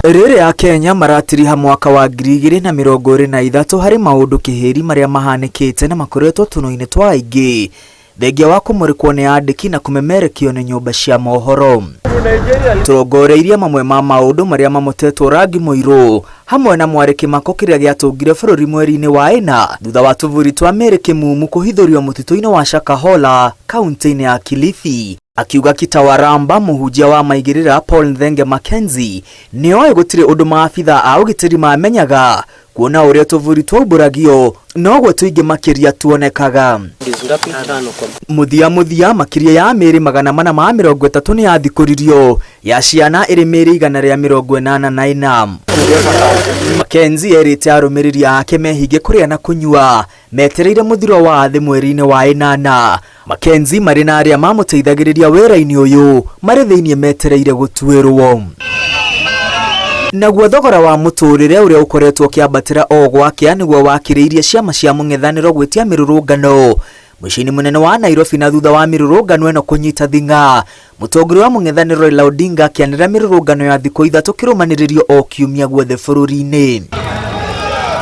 Rĩrĩ ya Kenya maratiriha mwaka wa 2023 harĩ maũndũ kĩhĩri marĩa mahanĩkĩte na makoretwo tũnũ-inĩ twa aingĩ thengia wa kũmũrĩkwo nĩ andĩki na kũmemerekio nĩ nyũmba cia mohoro. Tũrongoreirie mamwe ma maũndũ marĩa mamotetwo rangi mũirũ hamwe na mwarĩki Mako kĩrĩa gĩatũngire bũrũri mweri-inĩ wa ĩna thutha wa tũburi twa merĩ kĩmumu kũhithũrio mũtitũ-inĩ wa Shakahola kaunti-inĩ ya Kilifi. Akiuga Kitawaramba mũhunjia wa maigĩrĩra Paul Nthenge Mackenzie nĩoĩ gũtirĩ ũndũ maabitha a ũgitĩri mamenyaga kuona ũrĩa tũburi twaumbũragio noguo tũingĩ makĩria tuonekaga. Muthia makĩria ya mĩrĩ 430 nĩ yathikũririo ya ciana ĩrĩ mĩrĩ 184. Mackenzie erĩte arũmĩrĩri ake mehinge kũrĩa na kũnyua metereire mũthiro wa thĩ mweri-inĩ wa ĩnana. Mackenzie marĩ na arĩa mamũteithagĩrĩria wĩra-inĩ ũyũ marĩ thĩinĩ metereire gũtuĩrwo. Naguo thogora wa mũtũrĩre ũrĩa ũkoretwo kĩambatĩra o gwakĩa nĩguo wakĩrĩirie ciama cia mũng'ethanĩro gwĩtia mĩrũrũngano mũciĩ-inĩ mũnene wa Nairobi na thutha wa mĩrũrũngano ĩno kũnyita thing'a. Mũtongoria wa mũng'ethanĩro Raila Odinga akĩanĩrĩra mĩrũrũngano ya thikũ ithatũ kĩrũmanĩrĩrio o kiumia guothe bũrũri-inĩ.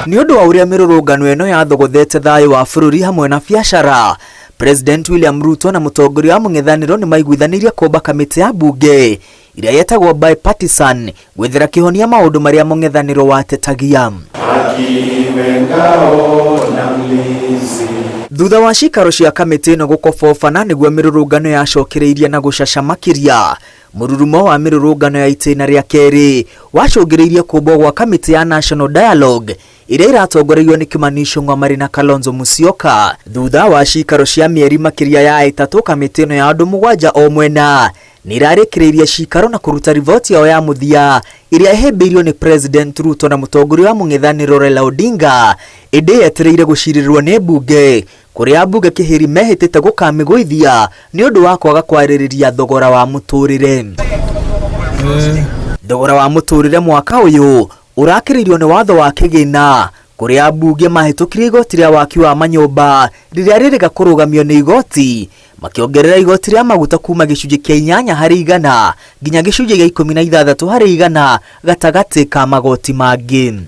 Nĩ ũndũ wa ũrĩa mĩrũrũngano ĩno yathogothete thayũ wa bũrũri hamwe na biacara, President William Ruto na mũtongoria wa mũng'ethanĩro nĩ maiguithanĩirie kũmba kamĩtĩ ya bunge ĩrĩa yetagwo bipartisan gwethera kĩhonia maũndũ marĩa mũng'ethanĩro watetagia. Thutha wa cikaro cia kamĩtĩ ĩno gũkobobana nĩguo mĩrũrũngano yacokereirie na gũcaca makĩria, mũrurumo wa mĩrũrũngano ya itĩna rĩa kerĩ wacũngĩrĩirie kũmbwo gwa kamĩtĩ ya National Dialogue ĩrĩa ĩratongorerio nĩ Kimani Ichung'wa marĩ na Kalonzo Musyoka. Thutha wa cikaro cia mĩeri makĩria ya 3 kamĩtĩ ĩno ya andũ 7 o mwena nĩrarĩkĩrĩirie cikaro na kũruta riboti yao ya mũthia ĩrĩa ĩhĩmbĩirio nĩ President Ruto na mũtongoria wa mũng'ethanĩro Raila Odinga ĩndĩ yetereire gũcirĩrwo nĩ bunge kũrĩa bunge kĩhĩri mehĩtĩte gũkamĩgũithia nĩ ũndũ wa kwaga kwarĩrĩria thogora wa mũtũrĩre. Thogora wa mũtũrĩre mwaka ũyũ ũrakĩrĩirio nĩ watho wa kĩgĩna kũrĩa bunge mahĩtũkirie igoti rĩa waki wa manyũmba rĩrĩa rĩrĩga kũrũgamio nĩ igoti makĩongerera igoti rĩa maguta kuma gĩcunjĩ kĩa 8 harĩ 100 nginya gĩcunjĩ gĩa 16 harĩ 100 gatagatĩ ka magoti mangĩ.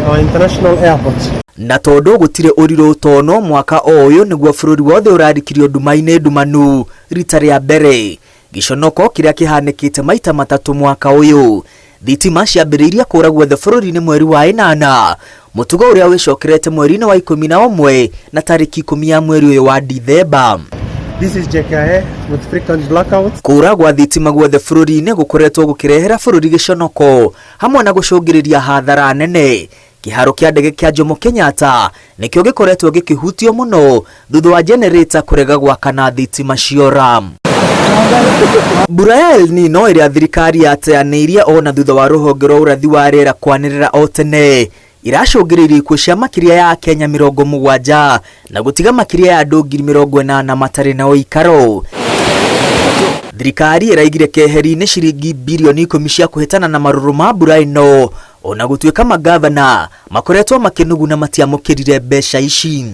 Our international airports. Na tondũ gũtirĩ ũrirũ ũtono mwaka ũyũ nĩguo bũrũri wothe ũrarikirio nduma-inĩ ndumanu rita rĩa mbere. Gĩconoko kĩrĩa kĩhanĩkĩte maita matatũ mwaka ũyũ. Thitima ciambĩrĩirie kũra guothe bũrũri-inĩ mweri wa 8, mũtugo ũrĩa wĩcokerete mweri-inĩ wa 11 na tarĩki 10 ya mweri ũyũ wa Dithemba. This is JKIA with frequent blackouts. Kũra gwa thitima guothe bũrũri-inĩ gũkoretwo gũkĩrehera bũrũri gĩconoko hamwe na gũcũngĩrĩria hathara nene. Kĩharo kĩa ndege kĩa Jomo Kenyatta nĩkĩo gĩkoretwo gĩkĩhutio mũno thutha wa generator kũrega gwakana thitima ciora. Mbura ya El Nino ĩrĩa thirikari yateanĩirie ona thutha wa rũhonge rwa ũrathi wa rĩera kwanĩrĩra o tene iracũngĩrĩirie ikuũ cia makĩria ya Kenya 70 na gũtiga makĩria ya andũ 80,000 matarĩ na ũikaro. Thirikari ĩraigire keheri-inĩ ciringi bilioni 10 cia kũhĩtana na marũrũ ma mbura ĩno ona gũtuĩka magavana makoretwo makĩnuguna matiamũkĩrire mbeca ici.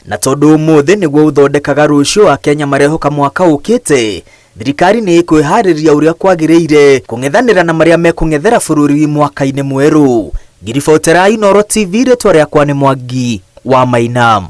Na tondũ ũmũthĩ nĩguo ũthondekaga rũciũ wa Kenya marehoka mwaka ũkĩte, thirikari nĩ ĩkwĩharĩria ũrĩa kwagĩrĩire kũng'ethanĩra na marĩa mekũng'ethera bũrũri mwaka-inĩ mwerũ. Ngiribotera Inooro TV rĩtwa rĩakwa nĩ Mwangi wa Maina.